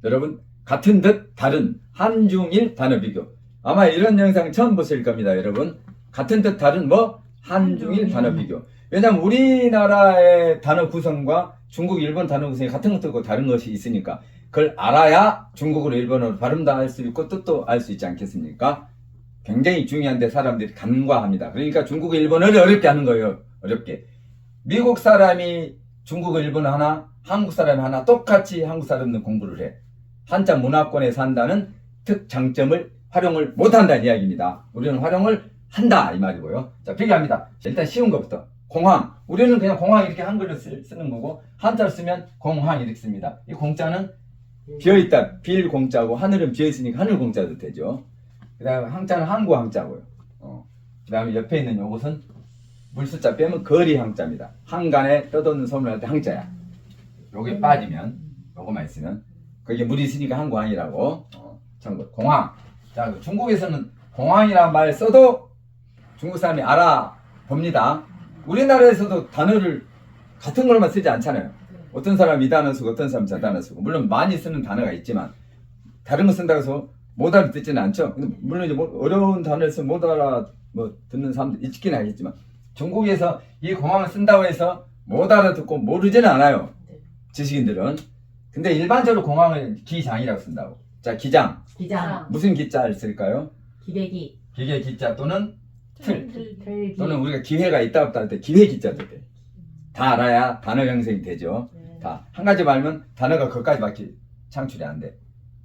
여러분 같은 듯 다른 한중일 단어 비교. 아마 이런 영상 처음 보실 겁니다. 여러분 같은 듯 다른 뭐 한중일 단어 비교. 왜냐하면 우리나라의 단어 구성과 중국, 일본 단어 구성이 같은 것도 다른 것이 있으니까 그걸 알아야 중국어로 일본어로 발음도 알 수 있고 뜻도 알 수 있지 않겠습니까? 굉장히 중요한데 사람들이 간과합니다. 그러니까 중국어, 일본어를 어렵게 하는 거예요. 어렵게. 미국 사람이 중국어, 일본어 하나, 한국 사람이 하나 똑같이 한국 사람들 공부를 해. 한자 문화권에 산다는 특장점을 활용을 못한다는 이야기입니다. 우리는 활용을 한다 이 말이고요. 자, 비교합니다. 일단 쉬운 것부터. 공황. 우리는 그냥 공황 이렇게 한글로 쓰는 거고 한자를 쓰면 공황 이렇게 씁니다. 이 공자는 비어있다. 빌 공자고 하늘은 비어있으니까 하늘 공자도 되죠. 그 다음에 항자는 항구 항자고요. 그 다음에 옆에 있는 요것은 물숫자 빼면 거리 항자입니다. 한간에 떠도는 소문을 할 때 항자야. 요게 빠지면 요거만 있으면 거기에 물이 있으니까 항구항이라고. 참고 공황. 자, 중국에서는 공황이라는 말 써도 중국 사람이 알아봅니다. 우리나라에서도 단어를 같은 걸만 쓰지 않잖아요. 어떤 사람 이 단어 쓰고 어떤 사람 저 단어 쓰고 물론 많이 쓰는 단어가 있지만 다른 거 쓴다고 해서 못 알아듣지는 않죠. 물론 이제 어려운 단어를 쓰면 못 알아 듣는 사람도 있긴 하겠지만 중국에서 이 공황을 쓴다고 해서 못 알아듣고 모르지는 않아요. 지식인들은. 근데 일반적으로 공황을 기장이라고 쓴다고. 자, 기장. 무슨 기자를 쓸까요? 기대기. 기계 기자 또는 틀. 틀기. 또는 우리가 기회가 있다 없다 할 때 기회 기자도 돼. 다 알아야 단어 형성이 되죠. 다 한 가지 말면 단어가 그것까지밖에 창출이 안 돼.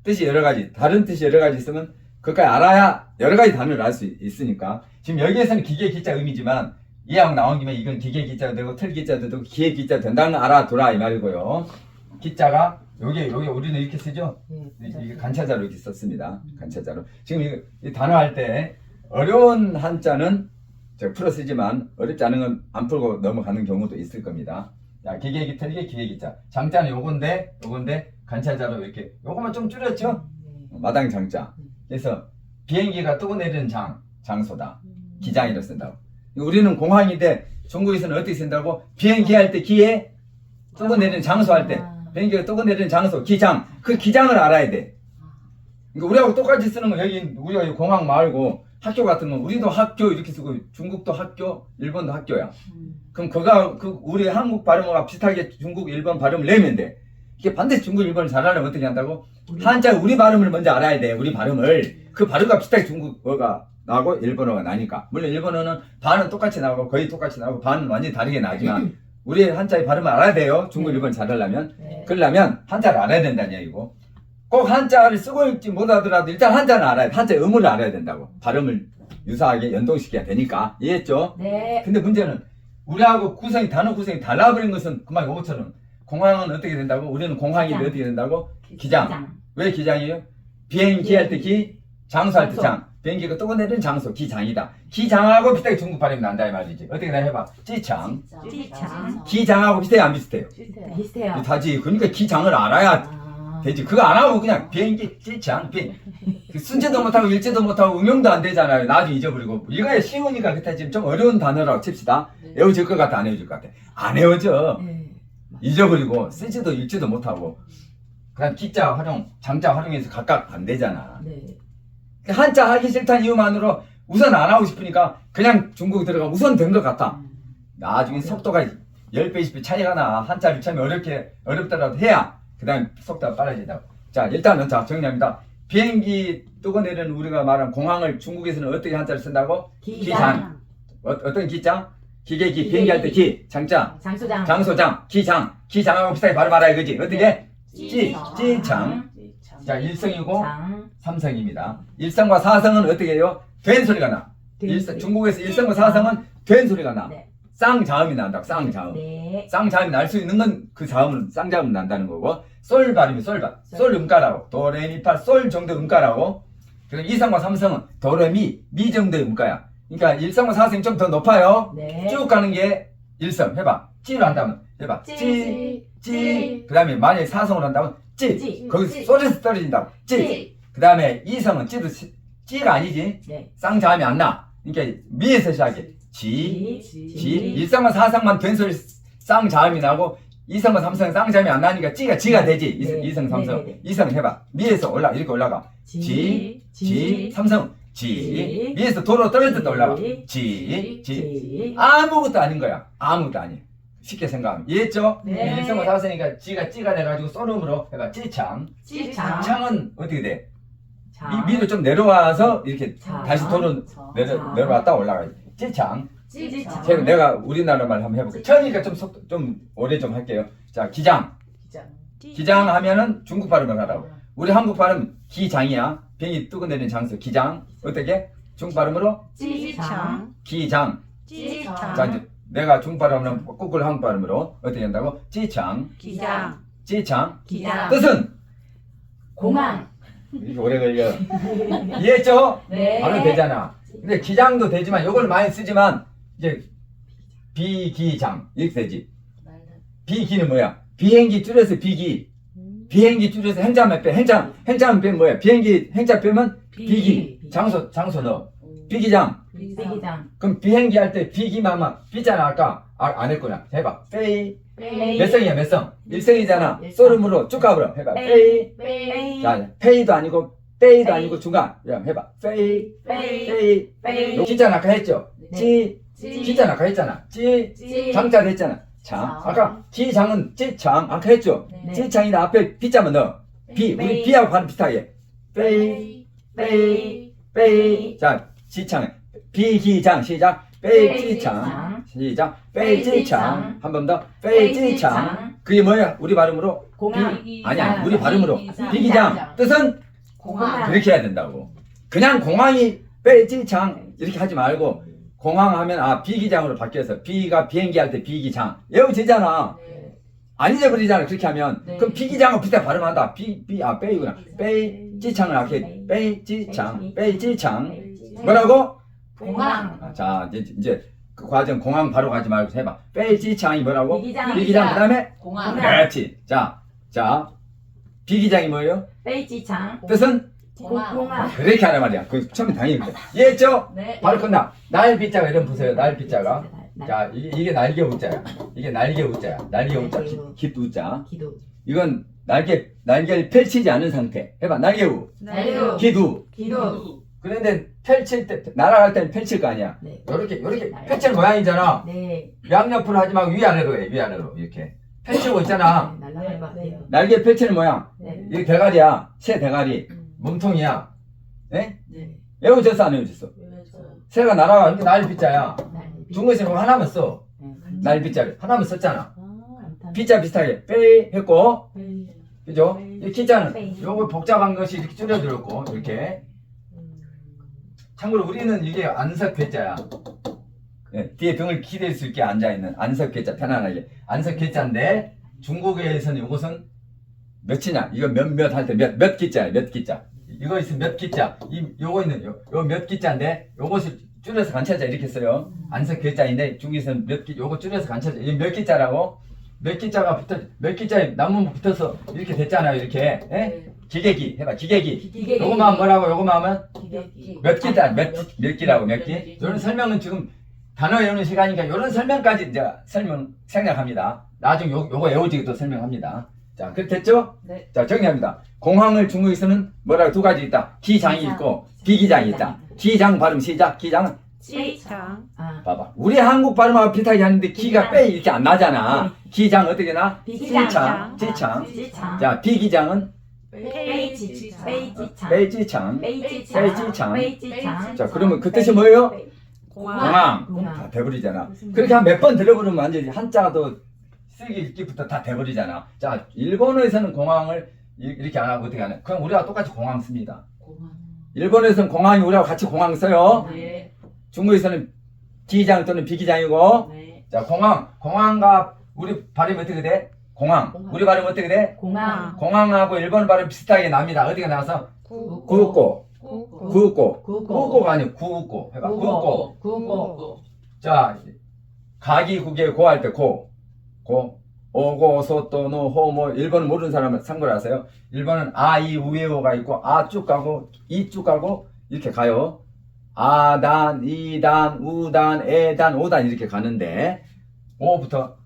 뜻이 여러 가지, 다른 뜻이 여러 가지 있으면 그것까지 알아야 여러 가지 단어를 알 수 있으니까. 지금 여기에서는 기계 기자 의미지만 이왕 나온 김에 이건 기계 기자도 되고 틀 기자도 되고 기회 기자도 된다는 거 알아두라 이 말이고요. 기자가 요게 우리는 이렇게 쓰죠. 이게 간차자로 이렇게 썼습니다. 간차자로. 지금 이 단어 할 때 어려운 한자는 제가 풀어 쓰지만 어렵지 않은 건 안 풀고 넘어가는 경우도 있을 겁니다. 자, 기계기 틀기 기계기자. 장자는 요건데 간차자로 이렇게 요거만 좀 줄였죠. 마당 장자. 그래서 비행기가 뜨고 내리는 장소다. 기장이라 쓴다고. 우리는 공항인데 중국에서는 어떻게 쓴다고? 비행기 할 때 기에 뜨고 내리는 장소 할 때 비행기가 뜨고 내리는 장소 기장. 그 기장을 알아야 돼. 그러니까 우리하고 똑같이 쓰는 건 여기 우리가 공항 말고 학교 같은 건 우리도 학교 이렇게 쓰고 중국도 학교, 일본도 학교야. 그럼 우리 한국 발음과 비슷하게 중국, 일본 발음을 내면 돼. 이게 반드시 중국, 일본을 잘하려면 어떻게 한다고? 한자 우리 발음을 먼저 알아야 돼. 우리 발음을. 그 발음과 비슷하게 중국어가 나오고 일본어가 나니까. 물론 일본어는 반은 똑같이 나오고 거의 똑같이 나오고 반은 완전히 다르게 나지만 우리 한자의 발음을 알아야 돼요. 중국, 일본 잘하려면. 그러려면 한자를 알아야 된다는 얘기고. 꼭 한자를 쓰고 읽지 못하더라도 일단 한자는 알아야 돼. 한자의 의무를 알아야 된다고. 발음을 유사하게 연동시켜야 되니까. 이해했죠? 네. 근데 문제는 우리하고 단어 구성이 달라버린 것은 그만 요것처럼 공항은 어떻게 된다고? 우리는 공항이 기장. 어떻게 된다고? 기장. 왜 기장이에요? 비행기 할 때 기, 장소할 때 장. 비행기가 뜨고 내리는 장소, 기장이다. 기장하고 비슷하게 중국 발음이 난다 이 말이지. 어떻게 다 해봐. 찌창. 기장하고 비슷해요 안 비슷해요? 비슷해요. 다지. 그러니까 기장을 알아야 되지. 그거 안 하고 그냥 비행기 찌창 순제도 못하고 일제도 못하고 응용도 안 되잖아요. 나중에 잊어버리고. 이거야 쉬우니까 그때 지금 좀 어려운 단어라고 칩시다. 외워질 것 같아 안 외워질 것 같아? 안 외워져. 잊어버리고 쓰지도 읽지도 못하고 그냥 기자 활용, 장자 활용해서 각각 안 되잖아. 한자 하기 싫다는 이유만으로 우선 안 하고 싶으니까 그냥 중국 들어가면 우선 된 것 같아. 나중에 속도가 10배, 20배 차이가 나. 한자를 처음에 어렵더라도 해야 그 다음에 속도가 빨라진다고. 자, 일단은 자, 정리합니다. 비행기 뜨고 내리는 우리가 말한 공항을 중국에서는 어떻게 한자를 쓴다고? 기장. 어떤 기장? 기계기, 비행기 할 때 기, 장자. 장소장, 기장. 기장하고 비슷하게 바로 말아야 그지? 어떻게? 찌장. 자, 1성이고 3성입니다. 1성과 4성은 어떻게 해요? 된 소리가 나. 중국에서 1성과 4성은 된 소리가 나. 쌍자음이 난다. 쌍자음. 쌍자음이 날 수 있는 건 그 자음은 쌍자음 난다는 거고. 솔 발음이 솔 음가라고. 도레미파 솔 정도 음가라고. 그리고 2성과 3성은 도레미 미 정도의 음가야. 그러니까 1성과 4성이 좀 더 높아요. 쭉 가는 게 1성. 해봐. 찌로 한다면 해봐. 찌. 그 다음에 만약에 4성으로 한다면 찌. 거기서 소리에서 떨어진다고. 찌. 그 다음에 2성은 찌가 아니지. 쌍자음이 안 나. 그러니까 미에서 시작해. 지. 1성과 4성만 된 소리 쌍자음이 나고 이성과 삼성 쌍점이 안 나니까 지가 되지. 네. 이성 삼성. 네. 이성 해봐. 미에서 이렇게 올라가. 지, 삼성, 지. 위에서 도로 떨어질 때 올라가. 지. 아무것도 아닌 거야. 아무것도 아니. 쉽게 생각하면. 이해했죠? 네. 일성과 사성이니까 지가 돼가지고 쏘름으로 해봐. 찌창. 창은 어떻게 돼? 위로 좀 내려와서 이렇게 다시 도로 내려왔다 올라가야지. 찌창. 제가 내가 우리나라 말 한번 해볼게요. 처음이니까 좀 오래 좀 할게요. 자, 기장. 기장 하면은 중국 발음을 하라고. 우리 한국 발음 기장이야. 비행기 뜨고 내리는 장소. 기장. 어떻게? 중국 발음으로? 기장. 자, 이제 내가 중국 발음은 거꾸로 한국 발음으로 어떻게 한다고? 지창. 지창. 뜻은? 공항. 이렇게 오래 걸려. 이해했죠? 네. 하면 되잖아. 근데 기장도 되지만 이걸 많이 쓰지만 이제 비기장 이렇게 되지. 비기는 뭐야? 비행기 줄여서 비기. 비행기 줄여서 행자만 빼. 행자만 빼면 뭐야? 비행기 행자 빼면 비기. 장소 넣어. 비기장. 그럼 비행기 할 때 비기만 하면 비잖아 아까. 안 했구나. 해봐. 페이. 몇 성이야 몇 성? 1성이잖아. 소름으로 쭉 가보라. 해봐. 페이. 자, 페이도 아니고 페이도 아니고 중간. 야, 해봐. 페이. 요 기자는 아까 했죠? 기자는 아까 했잖아. 장자를 했잖아. 장. 아까 기장은 찌창. 아까 했죠? 찌창이나 앞에 비자만 넣어. 우리 비하고 발음 비슷하게. 페이. 자, 지창. 비기장 시작. 페이지창 시작. 페이지창 한 번 더. 페이지창. 그게 뭐야? 우리 발음으로 아니야. 우리 발음으로 비기장. 뜻은 공항. 그렇게 해야 된다고. 그냥 공항이 페이지창 이렇게 하지 말고 공항 하면 비기장으로 바뀌어서 비가 비행기 할 때 비기장 외워지잖아. 안 잊어버리잖아. 그렇게 하면 그럼 비기장하고 비슷하게 발음한다. 페이구나. 페이지창을 하게. 페이지창 뭐라고? 공항. 자, 이제 그 과정 공항 바로 가지 말고 해봐. 페이지창이 뭐라고? 비기장. 그다음에 공항. 그렇지. 자, 비기장이 뭐예요? 페이지창. 뜻은 공항. 그렇게 하란 말이야. 그 처음에 당연히 그래. 이해했죠? 네. 바로 끝나. 날비자가 이런 보세요. 날비자가. 자, 이게 날개 우자야. 이게 날개 우자야. 날개 우자. 깃 우자. 기도. 이건 날개를 펼치지 않은 상태. 해봐. 날개우. 날개우. 기두. 기도. 그런데 펼칠 때 날아갈 때는 펼칠 거 아니야. 네. 요렇게 펼칠 모양이잖아. 네. 양옆으로 하지 말고 위아래로 해. 위아래로 이렇게 펼치고 있잖아. 날아갈 것 같아요. 날개 펼치는 모양. 네. 이게 대가리야. 새 대가리. 몸통이야. 네? 네. 외워졌어 안 외워졌어? 새가 날아가. 이렇게 날비자야. 중국에서 뭐 하나만 써. 날비자를 하나만 썼잖아. 비자 비슷하게 빼 했고, 그죠? 이 기자는 요거 복잡한 것이 이렇게 줄여들었고 이렇게. 참고로 우리는 이게 안석괴자야. 네, 뒤에 등을 기댈 수 있게 앉아있는 안석괴자. 편안하게 안석괴자인데 중국에서는 이것은 몇이냐? 이거 몇몇 할 때 몇 기자야. 몇 기자. 이거 있으면 몇 기자. 요거 있는 요 몇 기자인데 요것을 줄여서 간차자 이렇게 써요. 안석괴자인데 중국에서는 요거 줄여서 간차자. 이게 몇 기자라고? 몇 기자가 몇 기자에 나무 붙어서 이렇게 됐잖아요. 이렇게. 예? 기계기 해봐. 기계기. 요거만 뭐라고? 요거만 하면 몇 기자, 몇 기라고, 몇 기? 이런 설명은 지금 단어 외우는 시간이니까 이런 설명까지 이제 생략합니다. 나중에 요거 외우지기 또 설명합니다. 자, 그렇게 됐죠? 네. 자, 정리합니다. 공항을 중국에서는 뭐라고 두 가지 있다. 기장이 있고, 비기장이 있다. 기장 발음 시작. 기장은 지창. 봐봐. 우리 한국 발음하고 비슷하게 하는데 기가 빼 이렇게 안 나잖아. 기장 어떻게 나? 비기장. 지창. 자, 비기장은 페이지창. 페이지창. 자, 그러면 그 뜻이 뭐예요? 공항. 다 돼버리잖아. 그렇게 한 몇 번 들어보면 완전히 한자도 쓰기 읽기부터 다 돼버리잖아. 자, 일본어에서는 공항을 이렇게 안 하고 어떻게 하냐. 그냥 우리와 똑같이 공항 씁니다. 일본에서는 공항이 우리와 같이 공항 써요. 중국에서는 기장 또는 비기장이고. 자, 공항과 우리 발음이 어떻게 돼? 공항. 우리 발음 어떻게 돼? 공항. 공항하고 일본 발음 비슷하게 납니다. 어디가 나와서? 구우꼬. 구우꼬가 아니고 구우꼬. 해봐. 구우꼬. 자, 가기국에 고할 때 고. 오고, 소또, 노, 호, 뭐, 일본 모르는 사람은 참고하세요. 일본은 아, 이, 우에오가 있고, 아 쭉 가고, 이 쭉 가고, 이렇게 가요. 아단, 이단, 우단, 에단, 오단 이렇게 가는데, 오부터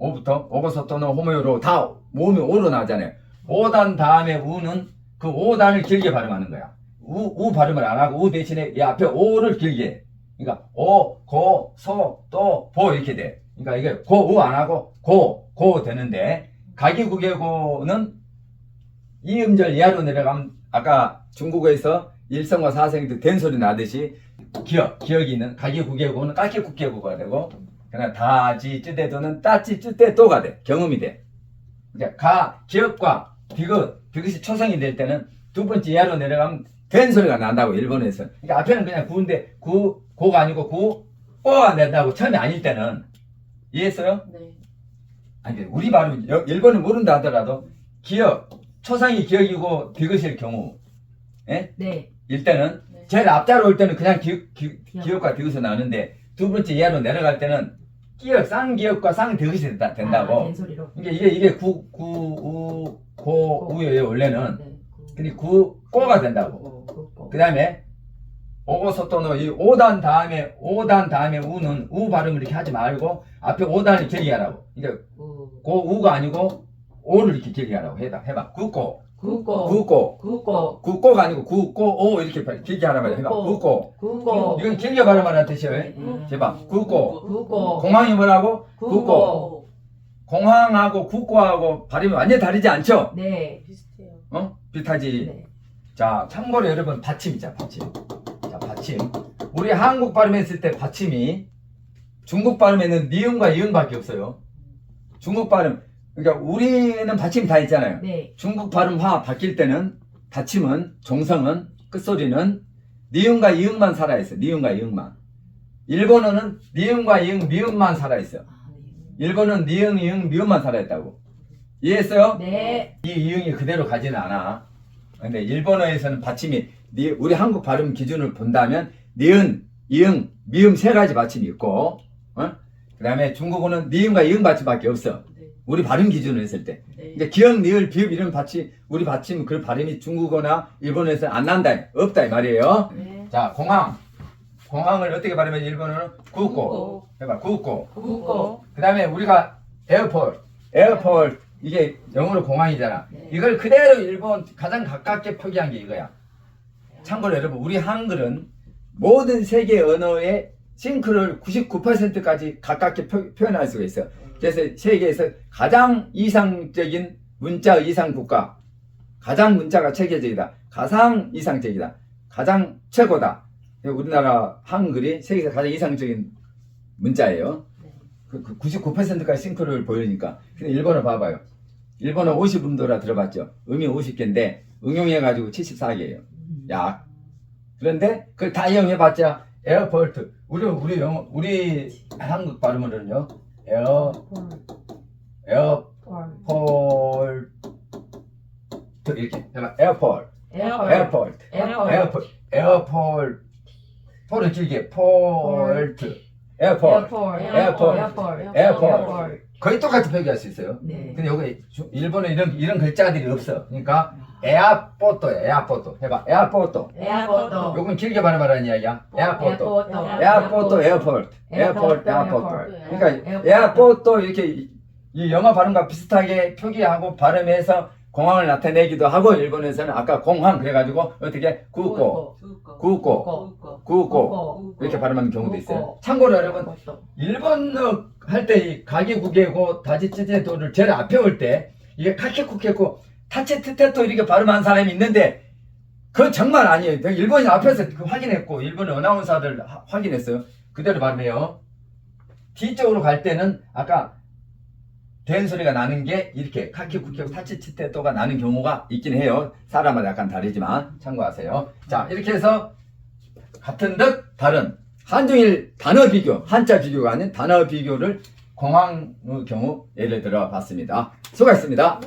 오부터 오고서또는 호모요로 다 모음이 오로 나오잖아요. 5단 다음에 우는 그 5단을 길게 발음하는 거야. 우 발음을 안 하고 우 대신에 이 앞에 오를 길게 해. 그러니까 오, 고, 소, 또, 보 이렇게 돼. 그러니까 이게 고, 우 안 하고 고 되는데 가기국예고는 이 음절 이하로 내려가면 아까 중국어에서 1성과 4성이 된 소리 나듯이 기억이 있는 가기국예고는 까기국예고가 되고 그냥 다지 쯔대도는 따지 쯔대도가 돼. 경음이 돼. 그러니까 기억과 디귿이 초성이 될 때는 두 번째 이하로 내려가면 된 소리가 난다고 일본에서. 그러니까 앞에는 그냥 구인데 고가 아니고 꼬가 된다고 처음에 아닐 때는 이해했어요? 네. 아니 우리 발음 일본을 모른다 하더라도 초성이 기억이고 디귿일 경우 예? 네. 일 때는 네. 제일 앞자로 올 때는 그냥 기억과 디귿이 나오는데 두 번째 이하로 내려갈 때는 쌍기억과 쌍디귿이 된다고. 된 소리로. 이게 우예요 원래는. 네. 근데 꼬가 된다고. 그 다음에 오고소토노 이 5단 다음에 우는 우 발음을 이렇게 하지 말고 앞에 5단을 길게 하라고. 그러니까 우가 아니고 오를 이렇게 길게 하라고. 해봐. 구꼬가 아니고 오 이렇게 길게 하란 말이야. 해봐. 구꼬. 이건 길게 발음하라는 뜻이에요. 해봐. 구꼬. 공항이 뭐라고? 구꼬. 공항하고 구꼬하고 발음이 완전히 다르지 않죠? 네. 비슷해요. 비슷하지? 네. 자, 참고로 여러분 받침 있잖아, 받침. 자, 받침. 우리 한국 발음했을 때 받침이 중국 발음에는 니은과 이응밖에 없어요. 중국 발음, 그러니까 우리는 받침이 다 있잖아요. 네. 중국 발음화 바뀔 때는 받침은 종성은 끝소리는 니은과 이응만 살아있어. 니은과 이응만. 일본어는 니은과 이응, 미음만 살아있어. 일본은 니은, 이응, 미음만 살아있다고. 이해했어요? 네. 이 이응이 그대로 가지는 않아. 근데 일본어에서는 받침이 우리 한국 발음 기준을 본다면 니은, 이응, 미음 세 가지 받침이 있고, 그 다음에 중국어는 니은과 이응 받침밖에 없어. 네. 우리 발음 기준을 했을 때. 네. 그러니까 기역, 니을, 비읍 이런 받침, 우리 받침 그 발음이 중국어나 일본어에서는 안 난다, 없다 이 말이에요. 네. 자, 공항을 어떻게 발음해? 일본어는 구꼬. 해봐, 구꼬. 그 다음에 우리가 에어포트. 이게 영어로 공항이잖아. 네. 이걸 그대로 일본 가장 가깝게 표기한 게 이거야. 참고로 여러분, 우리 한글은 모든 세계 언어의 싱크를 99%까지 가깝게 표현할 수가 있어. 그래서 세계에서 가장 이상적인 문자 이상 국가, 가장 문자가 체계적이다, 가장 이상적이다, 가장 최고다. 우리나라 한글이 세계에서 가장 이상적인 문자예요. 99%까지 싱크를 보이니까. 근데 일본어 봐봐요. 일본어 50음도라 들어봤죠? 음이 50개인데 응용해가지고 74개예요. 약. 그런데 그걸 다 이용해봤자 에어포트. 우리 한국 발음으로는요. 에어포트 이렇게 해봐. 에어포트. 폴을 길게 폴트. 에어포트. 거의 똑같이 표기할 수 있어요. 네. 근데 여기 일본에 이런 글자들이 없어. 그러니까 에어포트. 해봐. 에어포트. 요건 길게 발음하라는 이야기야. 에어포트. 그러니까 에어포트 이렇게 이 영어 발음과 비슷하게 표기하고 발음해서 공항을 나타내기도 하고 일본에서는 아까 공항 그래가지고 어떻게 구꼬 이렇게 발음하는 경우도 있어요. 참고로 여러분 일본어 할 때 이 가기국예고 다지찌제도를 제일 앞에 올 때 이게 카케쿠케고 타체트테토 이렇게 발음한 사람이 있는데 그건 정말 아니에요. 일본인 앞에서 확인했고 일본의 어나운서들 확인했어요. 그대로 발음해요. D쪽으로 갈 때는 아까 된 소리가 나는 게 이렇게 카키쿠키하고 타치치테토가 나는 경우가 있긴 해요. 사람마다 약간 다르지만 참고하세요. 자, 이렇게 해서 같은 듯 다른 한중일 단어 비교, 한자 비교가 아닌 단어 비교를 공항의 경우 예를 들어 봤습니다. 수고하셨습니다.